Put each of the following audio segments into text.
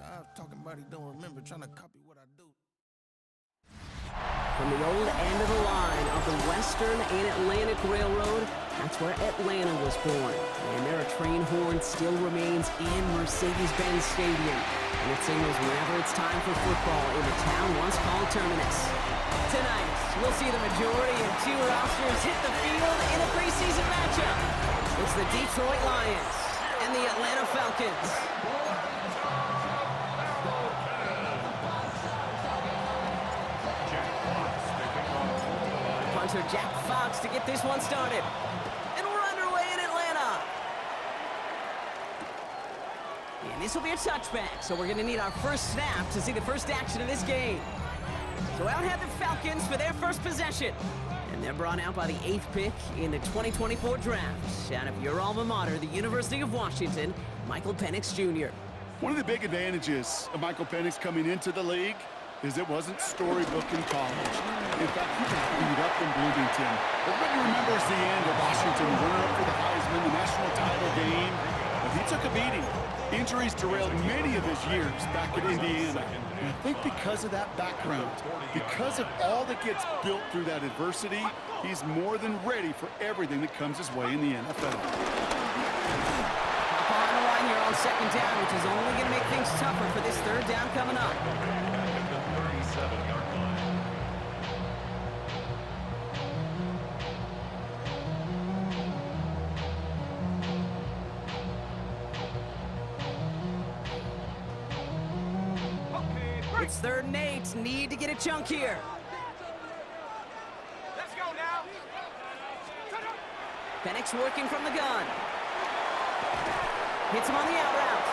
I'm talking about he don't remember, trying to copy what I do. From the old end of the line of the Western and Atlantic Railroad, that's where Atlanta was born. And their train horn still remains in Mercedes-Benz Stadium. And it signals whenever it's time for football in the town once called Terminus. Tonight, we'll see the majority of two rosters hit the field in a preseason matchup. It's the Detroit Lions and the Atlanta Falcons. Punter Jack Fox to get this one started. And we're underway in Atlanta. And this will be a touchback, so we're going to need our first snap to see the first action of this game. So out have the Falcons for their first possession. And they're brought out by the 8th pick in the 2024 draft. Out of your alma mater, the University of Washington, Michael Penix Jr. One of the big advantages of Michael Penix coming into the league is it wasn't storybook in college. In fact, he got beat up in Bloomington. Everybody remembers the end of Washington running up for the Heisman, the national title game, but he took a beating. Injuries derailed many of his years back in Indiana. And I think because of that background, because of all that gets built through that adversity, he's more than ready for everything that comes his way in the NFL. Hop on the line here on second down, which is only going to make things tougher for this third down coming up. It's 3rd and 8. Need to get a chunk here. Let's go now. Penix working from the gun. Hits him on the out route.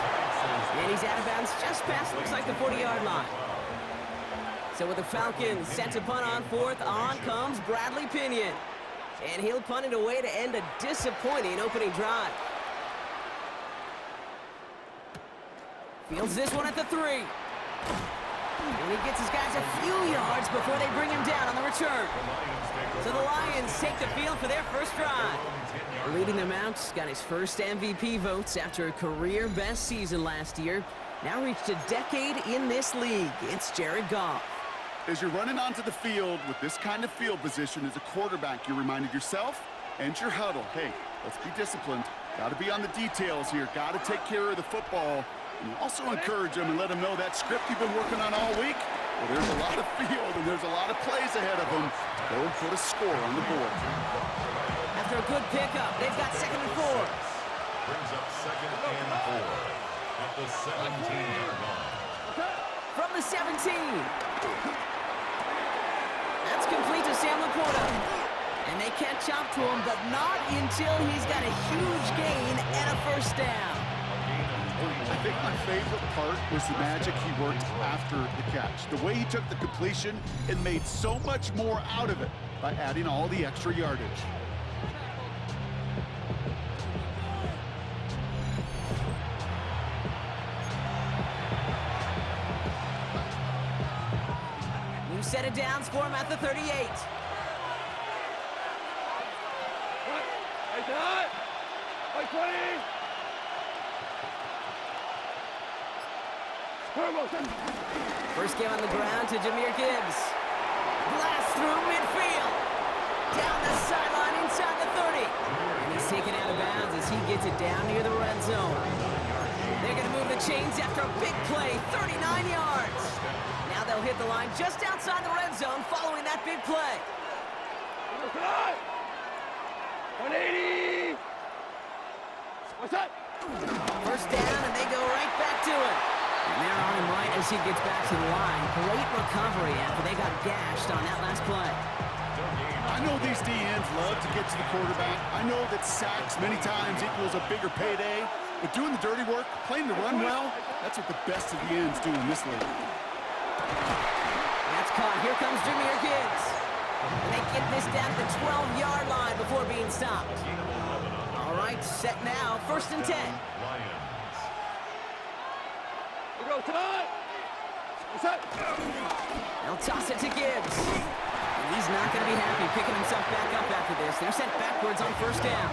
And he's out of bounds just past, looks like the 40-yard line. So with the Falcons set to punt on 4th, on comes Bradley Pinion. And he'll punt it away to end a disappointing opening drive. Fields this one at the 3. And he gets his guys a few yards before they bring him down on the return. So the Lions take the field for their first drive. Leading them out, got his first MVP votes after a career-best season last year. Now reached a decade in this league. It's Jared Goff. As you're running onto the field with this kind of field position as a quarterback, you're reminded yourself and your huddle, hey, let's be disciplined. Got to be on the details here. Got to take care of the football. And you also encourage them and let them know that script you've been working on all week, well, there's a lot of field and there's a lot of plays ahead of them. Go and put a score on the board. After a good pickup, they've got 2nd and 4. Brings up 2nd and 4 at the 17-yard line. From the 17. That's complete to Sam Laporta. And they catch up to him, but not until he's got a huge gain and a first down. I think my favorite part was the magic he worked after the catch. The way he took the completion and made so much more out of it by adding all the extra yardage. New set of downs for him at the 38. Hey, Todd! Hey, 20! First game on the ground to Jahmyr Gibbs. Blast through midfield. Down the sideline inside the 30. And he's taken out of bounds as he gets it down near the red zone. They're going to move the chains after a big play, 39 yards. Now they'll hit the line just outside the red zone following that big play. 180! What's up? First down, and they go right back to it. And they're on him right as he gets back to the line. Great recovery after they got gashed on that last play. I know these DNs love to get to the quarterback. I know that sacks many times equals a bigger payday. But doing the dirty work, playing the run well, that's what the best of the ends do in this league. That's caught. Here comes Jahmyr Gibbs. And they get this down to the 12-yard line before being stopped. All right, set now. 1st and 10. Go, Todd! What's up? They'll toss it to Gibbs. And He's not going to be happy picking himself back up after this. They're sent backwards on first down.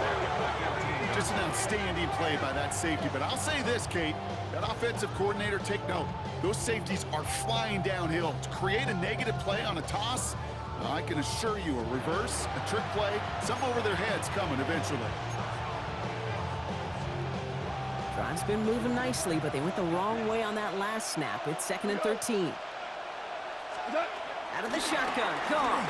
Just an outstanding play by that safety. But I'll say this, Kate, that offensive coordinator, take note. Those safeties are flying downhill. To create a negative play on a toss, I can assure you a reverse, a trick play, something over their heads coming eventually. Drive's been moving nicely, but they went the wrong way on that last snap. It's 2nd and 13. Out of the shotgun, gone.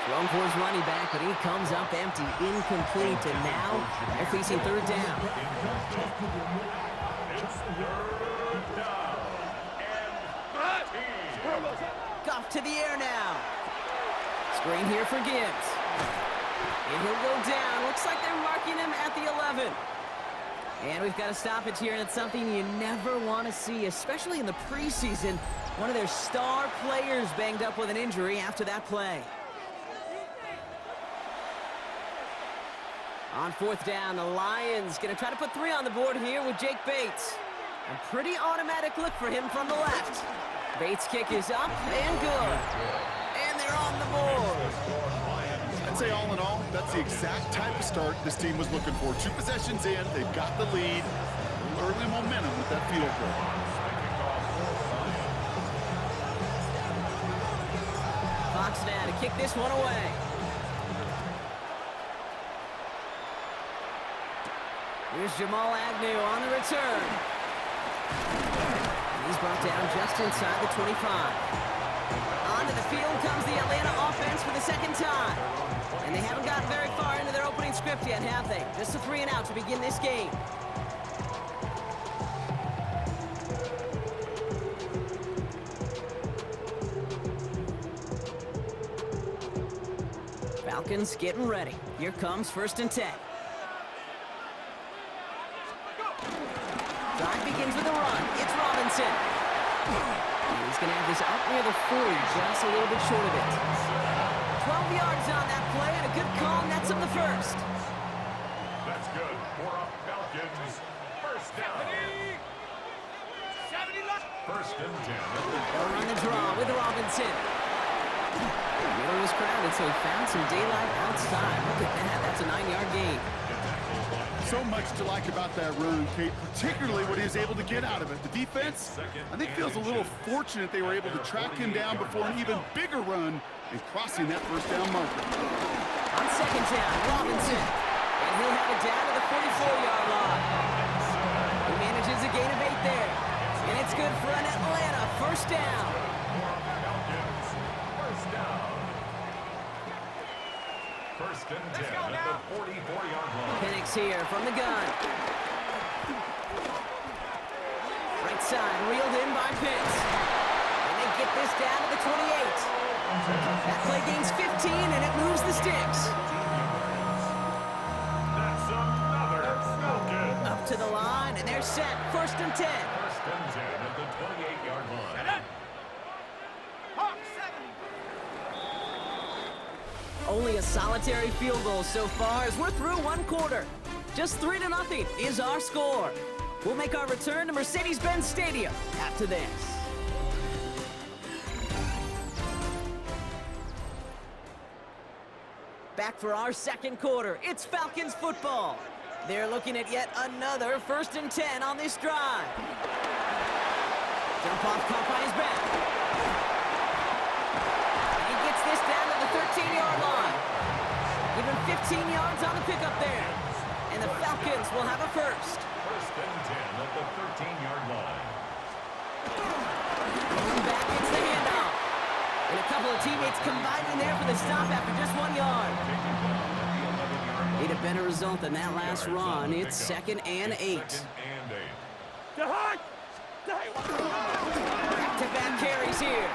Thrown for his running back, but he comes up empty, incomplete, and now they're facing 3rd down. It's 3rd down and 15. Goff to the air now. Screen here for Gibbs. And he'll go down. Looks like they're marking him at the 11. And we've got a stoppage here, and it's something you never want to see, especially in the preseason. One of their star players banged up with an injury after that play. On 4th down, the Lions going to try to put 3 on the board here with Jake Bates. A pretty automatic look for him from the left. Bates' kick is up and good. And they're on the board. I'd say all in all, that's the exact type of start this team was looking for. 2 possessions in, they've got the lead. Early momentum with that field goal. Fox now to kick this one away. Here's Jamal Agnew on the return. He's brought down just inside the 25. Onto the field comes the Atlanta offense for the 2nd time. And they haven't gotten very far into their opening script yet, have they? Just a 3 and out to begin this game. Falcons getting ready. Here comes 1st and 10. Drive begins with a run. It's Robinson. And he's going to have this up near the 40, just a little bit short of it. 12 yards on that play, and a good call nets him the 1st. That's good for a Falcons 1st down. 1st and 10. They'll run the draw with Robinson. Middle was crowded, so he found some daylight outside. Look at that. That's a 9-yard gain. So much to like about that run, Kate, particularly what he was able to get out of it. The defense, I think, feels a little fortunate they were able to track him down before an even bigger run and crossing that 1st down marker. On 2nd down, Robinson. And he'll have it down to the 44-yard line. He manages a gain of 8 there. And it's good for an Atlanta 1st down. Falcons 1st down. 1st and 10 at the 44-yard line. Penix here from the gun. Right side, reeled in by Pitts. And they get this down to the 28. That play gains 15, and it moves the sticks. That's another Falcon. Up to the line, and they're set. 1st and 10. 1st and 10 at the 28-yard line. Only a solitary field goal so far as we're through 1 quarter. Just 3-0 is our score. We'll make our return to Mercedes-Benz Stadium after this. Back for our 2nd quarter. It's Falcons football. They're looking at yet another 1st and 10 on this drive. Jump off caught by his back. And he gets this down to the 13-yard line. Give him 15 yards on the pickup there. And the Falcons will have a 1st. 1st and 10 at the 13-yard line. Going back, it's the handoff. And a couple of teammates combining there for the stop after just 1 yard. Need a better result than that last run. It's 2nd and 8. Back-to-back carries here.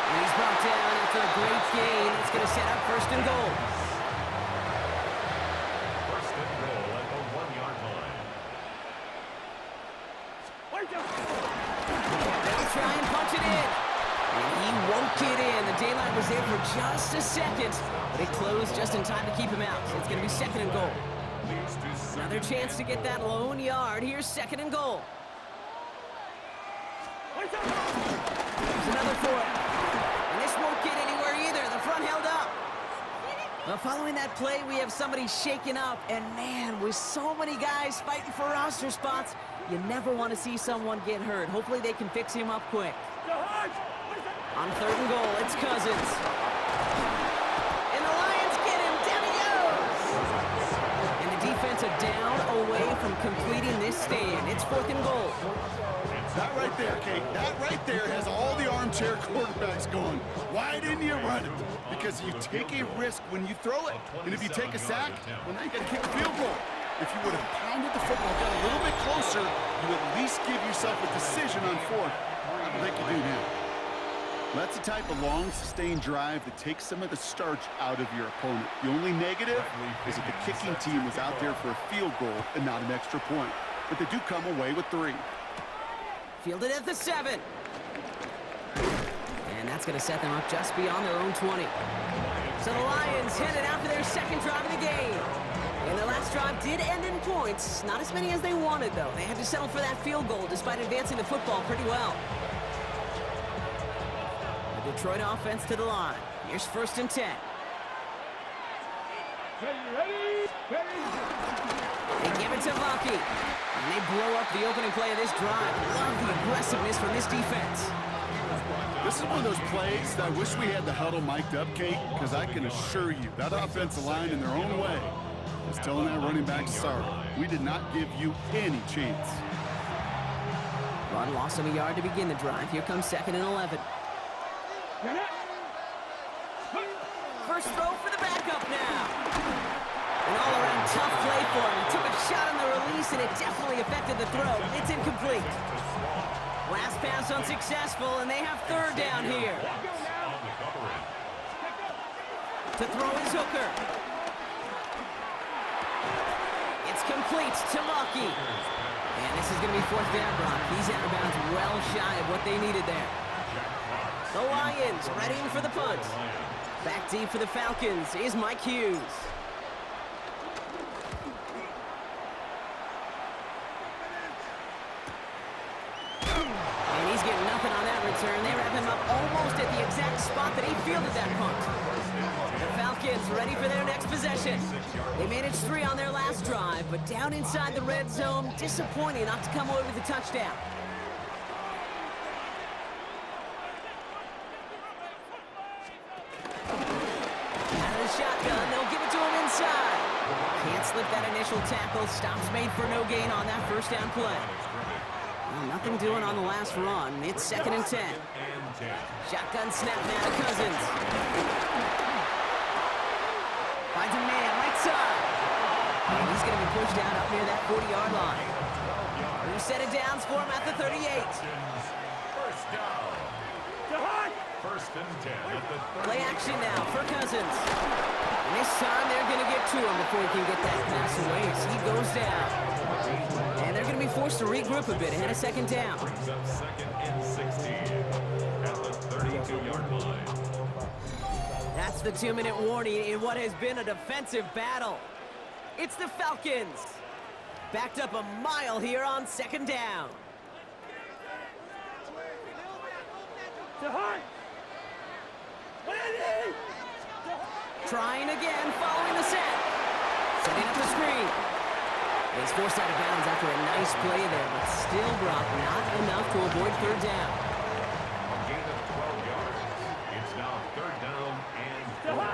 And he's brought down after a great gain. It's going to set up 1st and goal. 1st and goal at the 1-yard line. They'll try and punch it in. And he won't get in. The daylight was there for just a second, but it closed just in time to keep him out. So it's going to be 2nd and goal. Another chance to get that lone yard. Here's 2nd and goal. together for it. And this won't get anywhere either. The front held up. Well, following that play, we have somebody shaken up. And, man, with so many guys fighting for roster spots, you never want to see someone get hurt. Hopefully they can fix him up quick. On 3rd and goal, it's Cousins. And the Lions get him. Down he goes. And the defense a down away from completing this stand. It's 4th and goal. That right there, Kate, that right there has all the armchair quarterbacks going. Why didn't you run it? Because you take a risk when you throw it. And if you take a sack, well, now you got to kick a field goal. If you would have pounded the football, got a little bit closer, you at least give yourself a decision on 4th. I don't think you do now. That's the type of long, sustained drive that takes some of the starch out of your opponent. The only negative is that the kicking team was out there for a field goal and not an extra point. But they do come away with 3. Fielded at the 7. And that's going to set them up just beyond their own 20. So the Lions headed out for their 2nd drive of the game. And their last drive did end in points. Not as many as they wanted, though. They had to settle for that field goal despite advancing the football pretty well. The Detroit offense to the line. Here's 1st and 10. They give it to Lucky. And they blow up the opening play of this drive. Love the aggressiveness from this defense. This is one of those plays that I wish we had the huddle mic'd up, Kate, because I can assure you that offensive line in their own way is telling that running back, sorry, we did not give you any chance. Run loss of a yard to begin the drive. Here comes 2nd and 11. First throw for the backup now. An all-around tough play for him. He took a shot on the release, and it definitely affected the throw. It's incomplete. Last pass unsuccessful, and they have 3rd down here. To throw is Hooker. It's complete to Lucky. And this is going to be 4th down, Brock. He's out of bounds well shy of what they needed there. The Lions readying for the punt. Back deep for the Falcons is Mike Hughes. And he's getting nothing on that return. They wrap him up almost at the exact spot that he fielded that punt. The Falcons ready for their next possession. They managed 3 on their last drive, but down inside the red zone, disappointing not to come away with a touchdown. Shotgun, they'll give it to him inside. Can't slip that initial tackle. Stops made for no gain on that 1st down play. Well, nothing doing on the last run. It's 2nd and 10. Shotgun snap now to Cousins. Finds a man right side. And he's going to be pushed out up near that 40-yard line. New set of downs for him at the 38. First down. 1st and 10 at the 30. Play action now for Cousins. And this time they're going to get to him before he can get that pass away as he goes down. And they're going to be forced to regroup a bit ahead of 2nd down. Brings up 2nd and 16 at the 32-yard line. That's the 2-minute warning in what has been a defensive battle. It's the Falcons. Backed up a mile here on 2nd down. Trying again, following the set. Setting up the screen. He's forced out of bounds after a nice play there, but still, Brock, not enough to avoid 3rd down. A gain of 12 yards. It's now 3rd down and 4.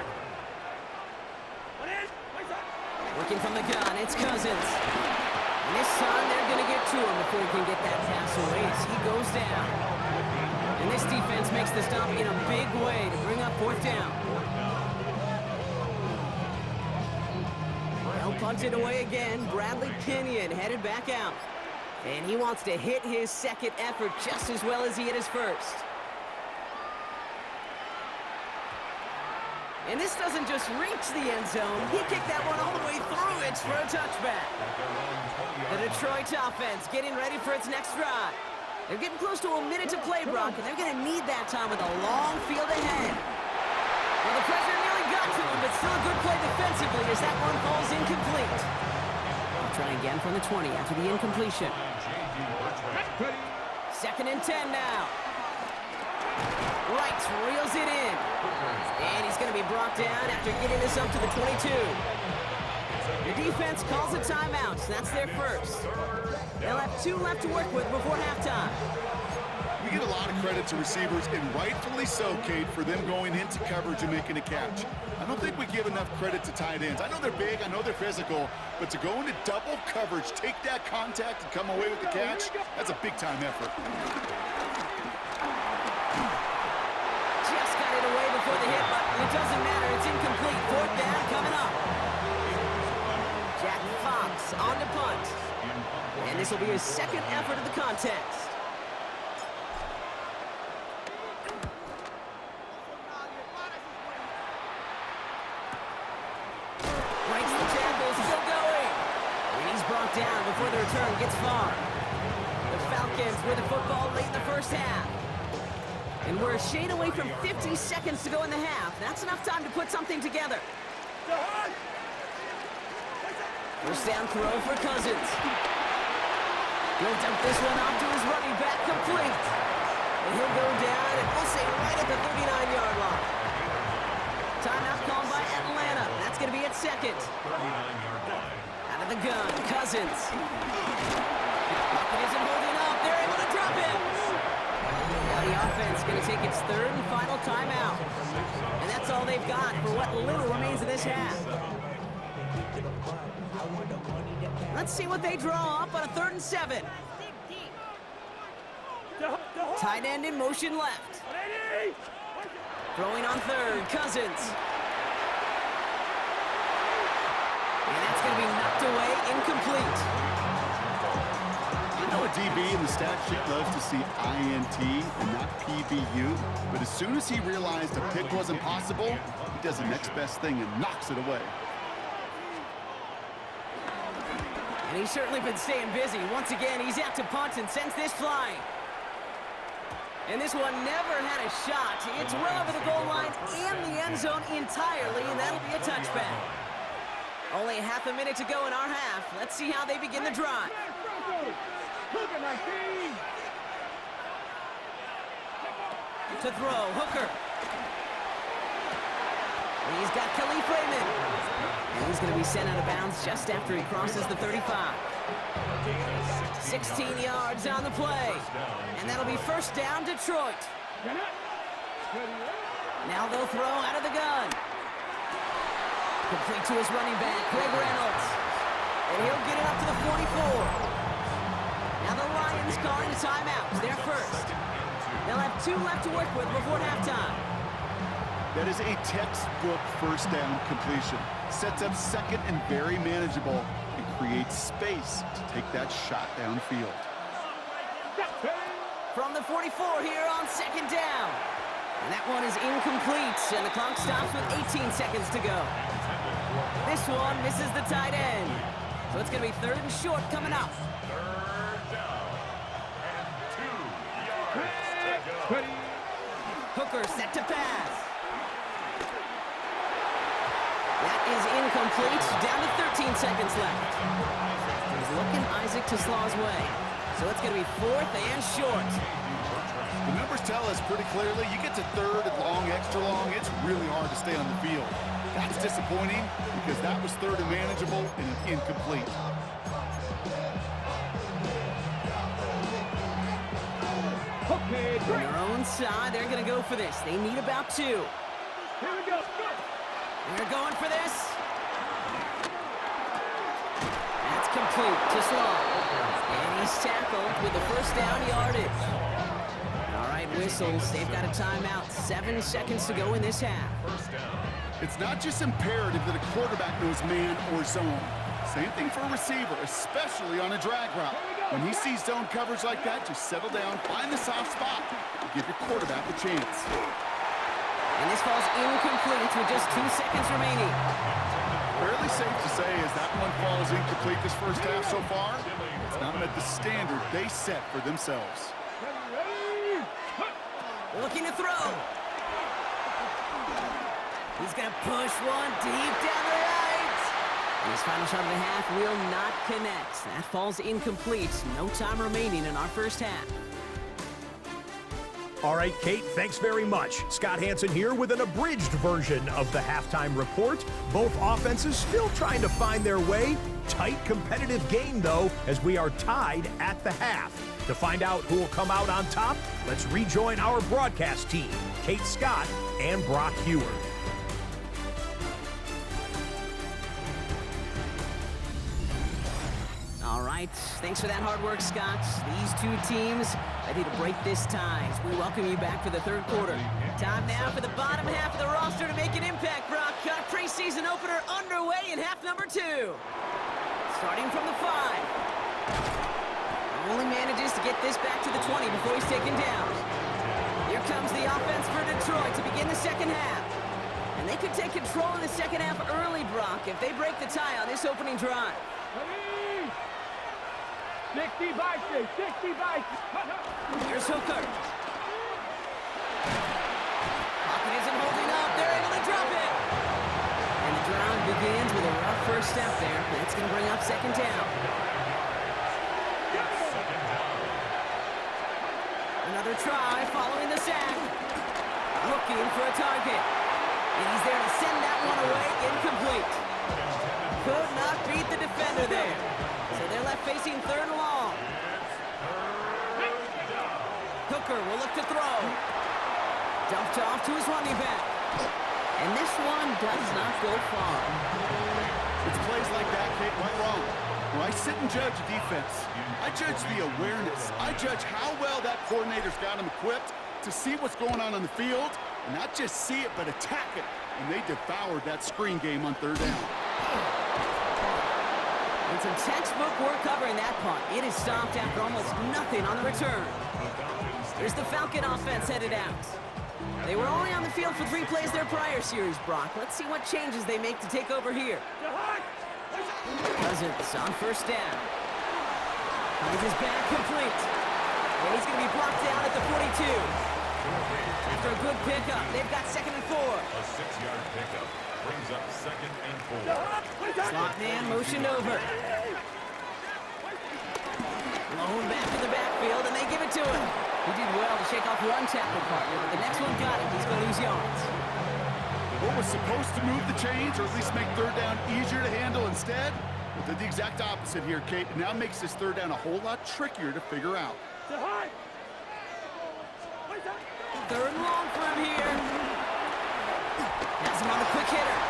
Working from the gun, it's Cousins. And this time they're going to get to him before he can get that pass away as he goes down. And this defense makes the stop in a big way to bring up 4th down. Well punted away again. Bradley Pinion headed back out. And he wants to hit his 2nd effort just as well as he hit his 1st. And this doesn't just reach the end zone. He kicked that one all the way through it for a touchback. The Detroit offense getting ready for its next drive. They're getting close to a minute to play, Brock, and they're going to need that time with a long field ahead. Well, the pressure nearly got to him, but still a good play defensively as that one falls incomplete. They'll try again from the 20 after the incompletion. 2nd and 10 now. Right, reels it in. And he's going to be brought down after getting this up to the 22. The defense calls a timeout. That's their first. They'll have 2 left to work with before halftime. We give a lot of credit to receivers, and rightfully so, Kate, for them going into coverage and making a catch. I don't think we give enough credit to tight ends. I know they're big, I know they're physical, but to go into double coverage, take that contact, and come away with the catch, that's a big-time effort. Just got it away before the hit, but it doesn't matter. It's incomplete. 4th down coming up. Jack Fox on the punt. And this will be his 2nd effort of the contest. Breaks the tackle, still going. And he's brought down before the return gets far. The Falcons with the football late in the first half. And we're a shade away from 50 seconds to go in the half. That's enough time to put something together. First down throw for Cousins. He'll dump this one off to his running back, complete. And he'll go down, and we'll say right at the 39-yard line. Timeout called by Atlanta. That's going to be at 2nd. Out of the gun, Cousins. Bucket isn't holding up. They're able to drop him. Now the offense going to take its 3rd and final timeout. And that's all they've got for what little remains of this half. Let's see what they draw up on a 3rd and 7. Tight end in motion left. Throwing on 3rd, Cousins. And that's going to be knocked away, incomplete. You know a DB in the stat sheet loves to see INT and not PBU, but as soon as he realized a pick wasn't possible, he does the next best thing and knocks it away. And he's certainly been staying busy. Once again, he's out to punt and sends this flying. And this one never had a shot. It's well over the goal line and the end zone entirely, and that'll be a touchback. Only half a minute to go in our half. Let's see how they begin the drive. To throw, Hooker. And he's got Khalif Raymond. And he's going to be sent out of bounds just after he crosses the 35. 16 yards on the play. And that'll be first down, Detroit. Now they'll throw out of the gun. Complete to his running back, Greg Reynolds. And he'll get it up to the 44. Now the Lions calling a timeout. They're first. They'll have 2 left to work with before halftime. That is a textbook first down completion. Sets up 2nd and very manageable and creates space to take that shot downfield. From the 44 here on 2nd down. And that one is incomplete, and the clock stops with 18 seconds to go. This one misses the tight end. So it's going to be 3rd and short coming up. 3rd down and 2 yards to go. Hooker set to pass. That is incomplete. Down to 13 seconds left. He's looking Isaac Teslaw's way. So it's going to be 4th and short. The numbers tell us pretty clearly, you get to 3rd and long, extra long, it's really hard to stay on the field. That's disappointing because that was 3rd and manageable and an incomplete. On their own side, they're going to go for this. They need about 2. Here we go. They're going for this. That's complete to Slaw. And he's tackled with the first down yardage. All right, whistles. They've got a timeout. 7 seconds to go in this half. It's not just imperative that a quarterback knows man or zone. Same thing for a receiver, especially on a drag route. When he sees zone coverage like that, just settle down, find the soft spot, and give your quarterback a chance. And this falls incomplete with just 2 seconds remaining. Fairly safe to say as that one falls incomplete this first half so far, it's not met the standard they set for themselves. Looking to throw. He's going to push one deep down the right. And his final shot of the half will not connect. That falls incomplete. No time remaining in our first half. All right, Kate, thanks very much. Scott Hansen here with an abridged version of the halftime report. Both offenses still trying to find their way. Tight competitive game, though, as we are tied at the half. To find out who will come out on top, let's rejoin our broadcast team, Kate Scott and Brock Heward. All right, thanks for that hard work, Scott. These two teams ready to break this tie as we welcome you back for the third quarter. Time now for the bottom half of the roster to make an impact, Brock. Got a preseason opener underway in half number 2. Starting from the 5. Only manages to get this back to the 20 before he's taken down. Here comes the offense for Detroit to begin the second half. And they could take control in the second half early, Brock, if they break the tie on this opening drive. 60 bicycles, 60 bicycles. Here's Hooker. Pocket isn't holding up. They're able to drop it. And the drive begins with a rough first step there. That's going to bring up second down. Another try following the sack. Looking for a target. And he's there to send that one away. Incomplete. Could not beat the defender there. So they're left facing third and long. Hooker will look to throw. Dumped off to his running back. And this one does not go far. It's plays like that, Kate, went wrong. When I sit and judge a defense, I judge the awareness. I judge how well that coordinator's got him equipped to see what's going on the field, and not just see it, but attack it. And they devoured that screen game on third down. And some textbook work covering that punt. It is stopped after almost nothing on the return. Here's the Falcon offense headed out. They were only on the field for 3 plays their prior series, Brock. Let's see what changes they make to take over here. Cousins on first down. Finds his back complete. And he's going to be blocked down at the 42. After a good pickup, they've got second and 4. A 6-yard pickup brings up second and 4. Slot man motioned over. Blown back to the backfield, and they give it to him. He did well to shake off one tackle partner, but the next one got him. He's going to lose yards. What was supposed to move the chains, or at least make third down easier to handle instead, well, did the exact opposite here, Kate. It now makes this third down a whole lot trickier to figure out. Third and long for him here. Has him on the quick hitter.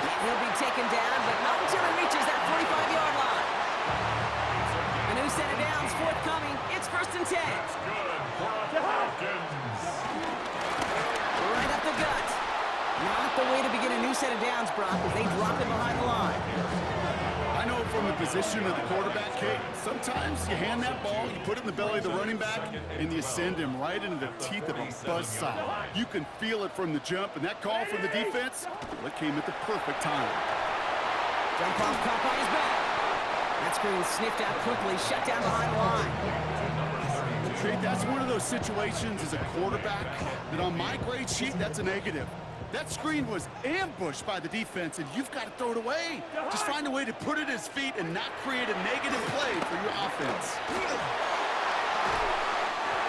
And he'll be taken down, but not until he reaches that 45-yard line. A new set of downs forthcoming. It's first and 10. Good for the Falcons. Right up the gut. Not the way to begin a new set of downs, Brock, as they drop it behind the line. I know from the position of the quarterback, Kate, sometimes you hand that ball, you put it in the belly of the running back, and you send him right into the teeth of a buzzsaw. You can feel it from the jump, and that call from the defense, well, it came at the perfect time. Jump off, caught by his back. That screen sniffed out quickly, shut down behind the line. Kate, that's one of those situations as a quarterback that on my grade sheet, that's a negative. That screen was ambushed by the defense, and you've got to throw it away. Just find a way to put it at his feet and not create a negative play for your offense.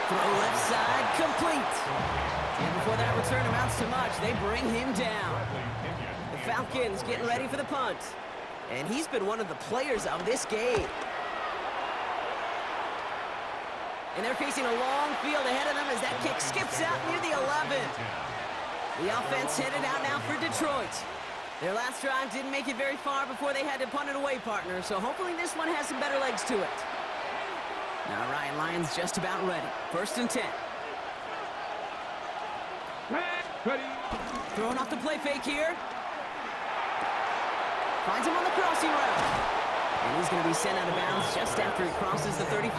Throw left side, complete. And before that return amounts to much, they bring him down. The Falcons getting ready for the punt. And he's been one of the players of this game. And they're facing a long field ahead of them as that kick skips out near the 11. The offense headed out now for Detroit. Their last drive didn't make it very far before they had to punt it away, partner, so hopefully this one has some better legs to it. All right, Lions just about ready. First and 10. Throwing off the play fake here. Finds him on the crossing route. And he's going to be sent out of bounds just after he crosses the 35.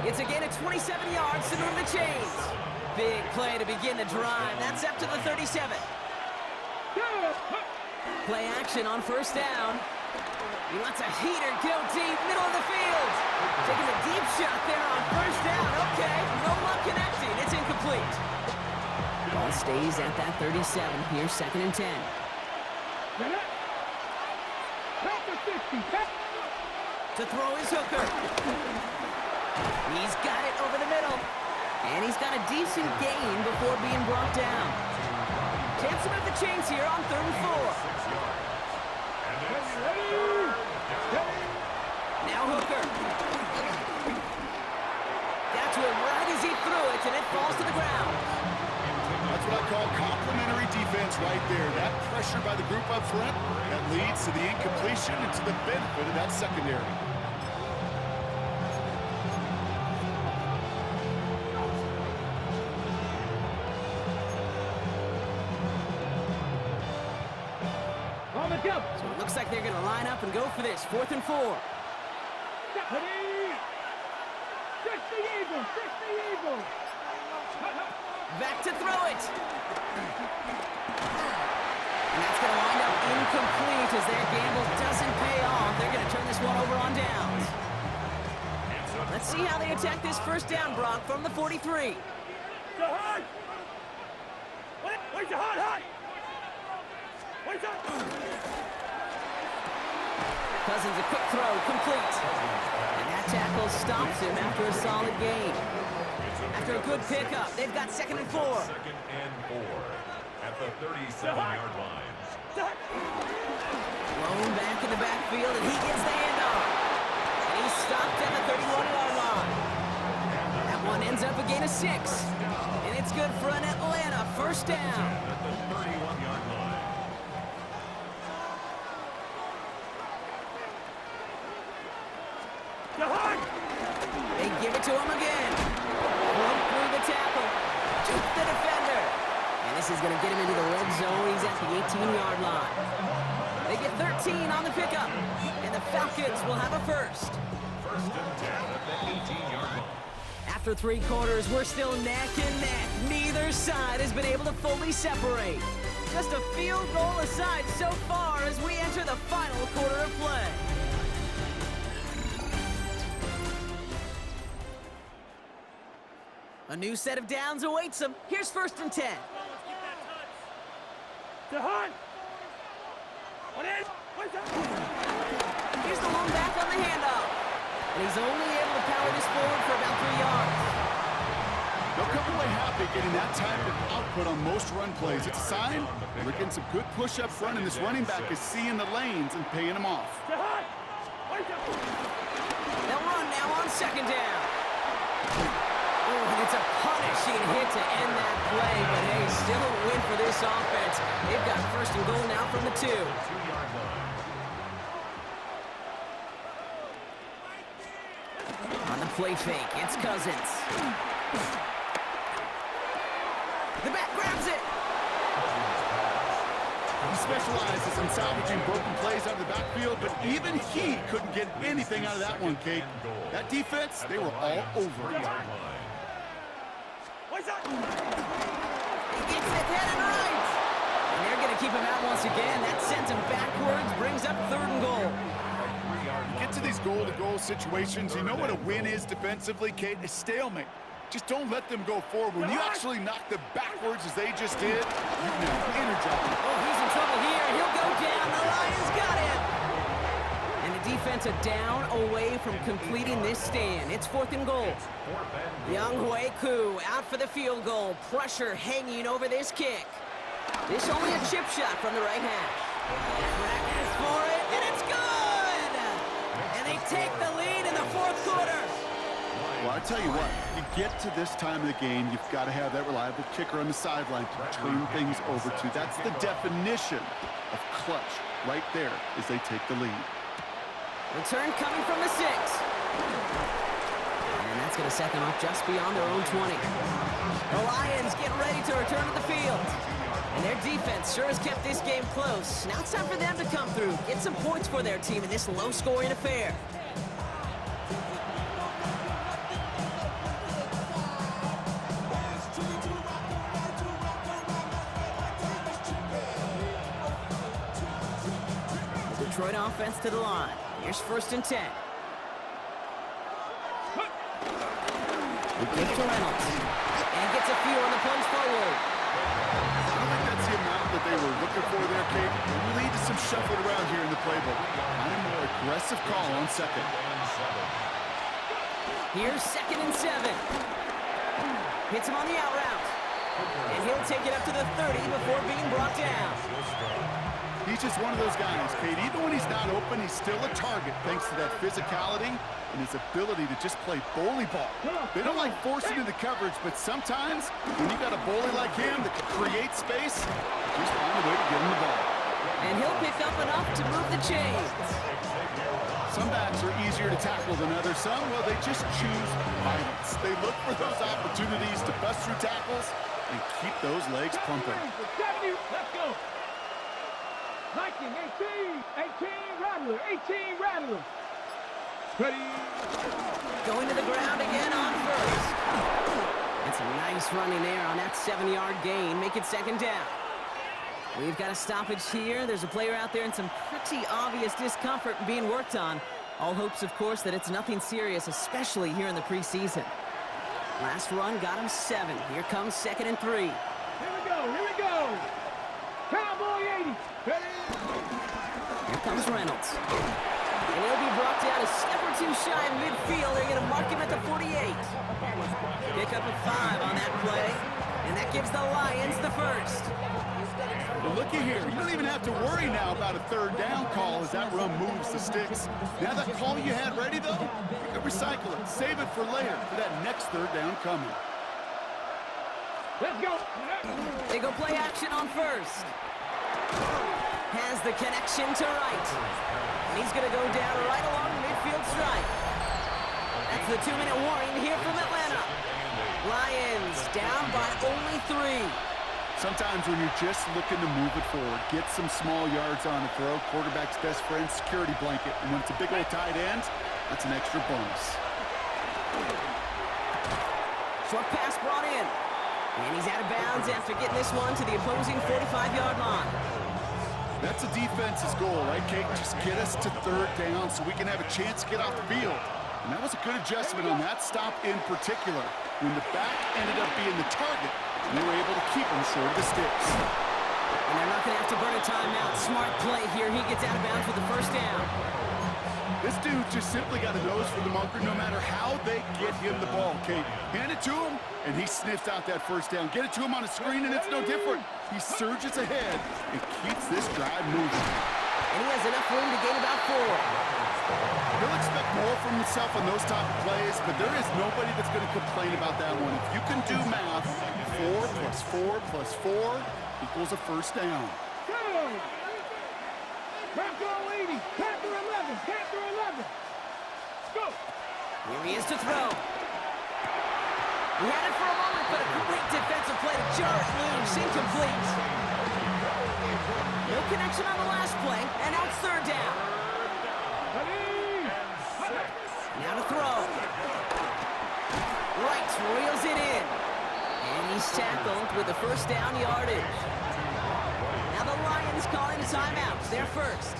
It's a gain of 27 yards to move the chains. Big play to begin the drive. That's up to the 37. Play action on first down. He lets a heater go deep, middle of the field. Taking a deep shot there on first down. Okay, no luck connecting. It's incomplete. Ball stays at that 37. Here's second and 10. To throw is Hooker. He's got it over the middle. And he's got a decent gain before being brought down. Chance to move the chains here on 3rd and 4. Now Hooker. Got to it right as he threw it, and it falls to the ground. That's what I call complimentary defense right there. That pressure by the group up front, that leads to the incompletion and to the benefit of that secondary. So it looks like they're going to line up and go for this. 4th and 4. Back to throw it. And that's going to wind up incomplete as their gamble doesn't pay off. They're going to turn this one over on downs. Let's see how they attack this first down, Brock, from the 43. Cousins, a quick throw, complete. And that tackle stops him after a solid gain. After a good pickup, they've got 2nd and 4. 2nd and 4 at the 37-yard line. Blown back in the backfield, and he gets the handoff. And he's stopped at the 31-yard line. That one ends up a gain of 6. And it's good for an Atlanta first down. At the 31-yard line. They give it to him again. Broke through the tackle. Took the defender. And this is going to get him into the red zone. He's at the 18-yard line. They get 13 on the pickup. And the Falcons will have a first. 1st and 10 at the 18-yard line. After 3 quarters, we're still neck and neck. Neither side has been able to fully separate. Just a field goal aside so far as we enter the final quarter of play. A new set of downs awaits them. Here's 1st and 10. Here's the lone back on the handoff. And he's only able to power this forward for about 3 yards. They'll come away happy getting that type of output on most run plays. It's a sign they're getting some good push up front, and this running back is seeing the lanes and paying them off. They'll run now on 2nd down. Oh, and it's a punishing hit to end that play, but hey, still a win for this offense. They've got 1st and goal now from the 2. 2-yard line. On the play fake, it's Cousins. The back grabs it. He specializes in salvaging broken plays out of the backfield, but even he couldn't get anything out of that one, Kate. That defense, they were all over it. He gets it head and right. And they're going to keep him out once again. That sends him backwards, brings up 3rd and goal. Get to these goal-to-goal situations, you know what a win is defensively, Kate? A stalemate. Just don't let them go forward. When you actually knock them backwards as they just did, you now energize. Oh, he's in trouble here. He'll go down. The Lions got him. And the defense a down away from completing this stand. It's 4th and goal. Young Hui Koo out for the field goal. Pressure hanging over this kick. This only a chip shot from the right hash. Practice for it, and it's good! And they take the lead in the 4th quarter. Well, I tell you what, you get to this time of the game, you've got to have that reliable kicker on the sideline to turn things over to. That's the definition of clutch right there as they take the lead. Return coming from the 6. And that's going to set them up just beyond their own 20. The Lions get ready to return to the field. And their defense sure has kept this game close. Now it's time for them to come through, get some points for their team in this low-scoring affair. The Detroit offense to the line. Here's 1st and 10. The give to Reynolds. And gets a few on the punch forward. I don't think that's the amount that they were looking for there, Kate. It will lead to some shuffling around here in the playbook. Find a more aggressive call on 2nd. Here's 2nd and 7. Hits him on the out route. And he'll take it up to the 30 before being brought down. He's just one of those guys, Kate. Even when he's not open, he's still a target thanks to that physicality and his ability to just play bully ball. They don't like forcing into coverage, but sometimes when you got a bully like him that can create space, just find a way to get him the ball. And he'll pick up enough to move the chains. Some backs are easier to tackle than others. Some, well, they just choose violence. They look for those opportunities to bust through tackles and keep those legs pumping. 70, let's go. Viking, 18 Rattler, 18 Rattler. Ready. Going to the ground again on first. That's a nice running there on that 7-yard gain. Make it second down. We've got a stoppage here. There's a player out there in some pretty obvious discomfort being worked on. All hopes, of course, that it's nothing serious, especially here in the preseason. Last run got him 7. Here comes 2nd and 3. Here we go. Cowboy 80. Ready. Here comes Reynolds. And he'll be brought down a step or two shy of midfield. They're going to mark him at the 48. Pick up a 5 on that play. And that gives the Lions the first. Well, looky here. You don't even have to worry now about a third down call as that run moves the sticks. Now that call you had ready, though, you can recycle it. Save it for later for that next third down coming. Let's go. They go play action on first. Has the connection to right. And he's going to go down right along the midfield stripe. That's the 2-minute warning here from Atlanta. Lions down by only 3. Sometimes when you're just looking to move it forward, get some small yards on the throw, quarterback's best friend, security blanket. And when it's a big old tight end, that's an extra bonus. Short pass brought in. And he's out of bounds after getting this one to the opposing 45-yard line. That's a defense's goal, right, Kate? Just get us to third down so we can have a chance to get off the field. And that was a good adjustment on that stop in particular. When the back ended up being the target, we were able to keep him short of the sticks. And they're not going to have to burn a timeout. Smart play here. He gets out of bounds with the first down. This dude just simply got a nose for the marker no matter how they get him the ball, Kate. Hand it to him, and he sniffs out that first down. Get it to him on a screen, and it's no different. He surges ahead and keeps this drive moving. And he has enough room to gain about 4. He'll expect more from himself on those type of plays, but there is nobody that's going to complain about that one. If you can do math, 4 plus 4 plus 4 equals a first down. Go. Bronco 80. Panther 11. Panther 11. Go. Here he is to throw. He had it for a moment, but a great defensive play to jar it loose. Incomplete. No connection on the last play, and now it's third down. Now to throw. Right, reels it in. And he's tackled with the first down yardage. Now the Lions calling a timeout. They're first.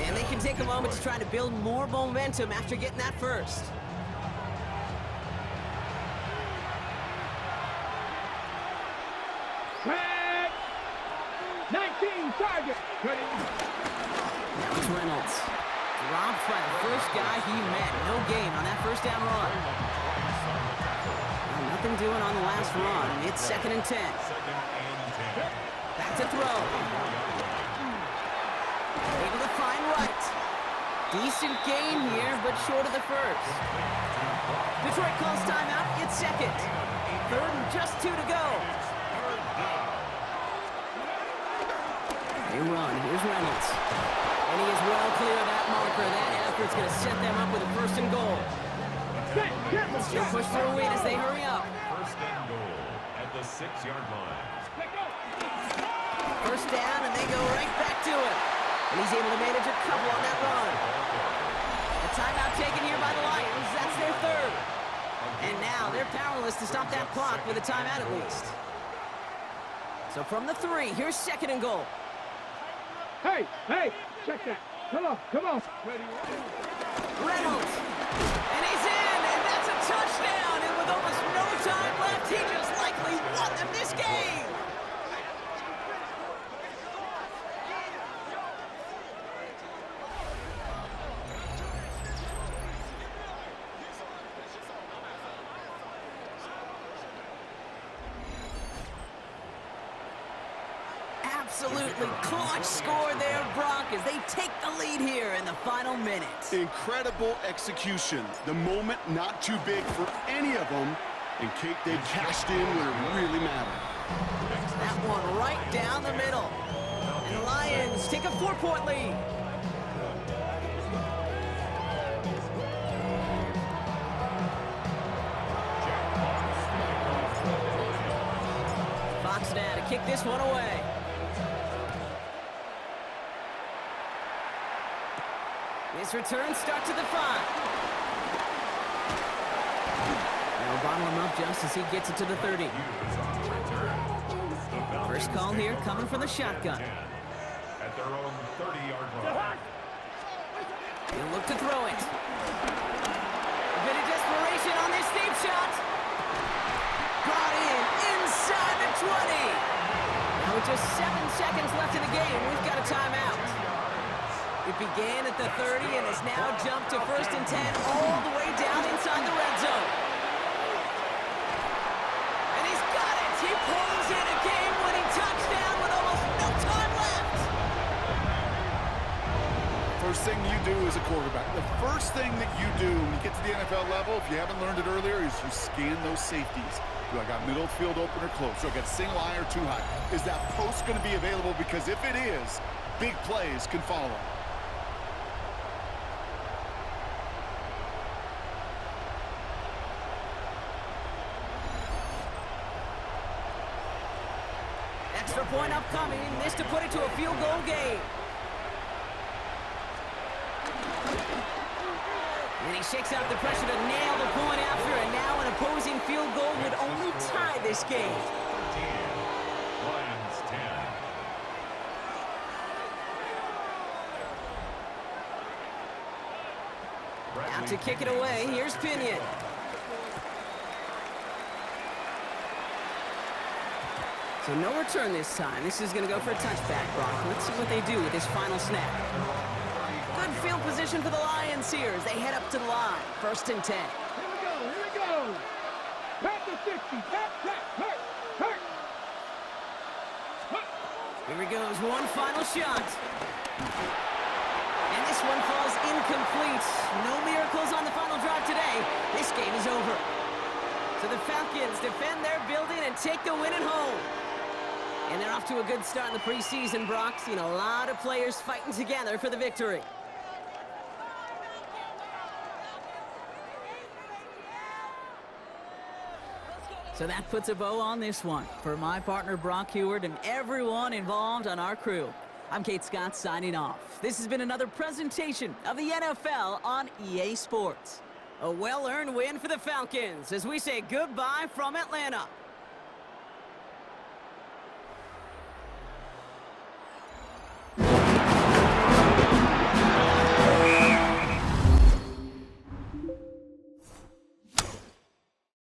And they can take a moment to try to build more momentum after getting that first. Flag. 19 target. Ready. Now it's Reynolds. Dropped by the first guy he met. No gain on that first down run. Well, nothing doing on the last run. It's 2nd and 10. Back to throw. Able to find right. Decent gain here, but short of the first. Detroit calls timeout. It's second. 3rd and just 2 to go. They run. Here's Reynolds. And he is well clear of that marker. That effort's going to set them up with a 1st and goal. Still push for a win as they hurry up. 1st and goal at the 6-yard line. First down, and they go right back to it. And he's able to manage a couple on that run. A timeout taken here by the Lions. That's their 3rd. And now they're powerless to stop that clock with a timeout at least. So from the 3, here's 2nd and goal. Hey, check that. Come on. Ready. Reynolds. And he's in, and that's a touchdown. And with almost no time left, he just likely won them this game. absolutely clutch score there, Brock, as they take the lead here in the final minute. Incredible execution. The moment not too big for any of them. And Kate, they cashed in where it really mattered. That one right down the middle. And the Lions take a 4-point lead. Fox now to kick this one away. This return starts at the 5. They'll bottle him up just as he gets it to the 30. First call here coming from the shotgun. At their own 30-yard line. He'll look to throw it. A bit of desperation on this deep shot. Brought in inside the 20. Now with just 7 seconds left in the game, we've got a timeout. It began at the 30 and has now jumped to 1st and 10 all the way down inside the red zone. And he's got it. He pulls in a game-winning touchdown with almost no time left. First thing you do as a quarterback, the first thing that you do when you get to the NFL level, if you haven't learned it earlier, is you scan those safeties. Do I got middle field open or close? Do I got single high or too high? Is that post going to be available? Because if it is, big plays can follow. Extra point upcoming. This to put it to a field goal game. And he shakes out the pressure to nail the point after, and now an opposing field goal would only tie this game. 13. Lions 10. Out to kick it away, here's Pinion. So no return this time. This is going to go for a touchback, Brock. Let's see what they do with this final snap. Good field position for the Lions here as they head up to the line. 1st and 10. Here we go. Back to 50. Back. Here he goes, one final shot. And this one falls incomplete. No miracles on the final drive today. This game is over. So the Falcons defend their building and take the win at home. And they're off to a good start in the preseason, Brock. Seen a lot of players fighting together for the victory. So that puts a bow on this one. For my partner, Brock Heward, and everyone involved on our crew, I'm Kate Scott signing off. This has been another presentation of the NFL on EA Sports. A well-earned win for the Falcons as we say goodbye from Atlanta.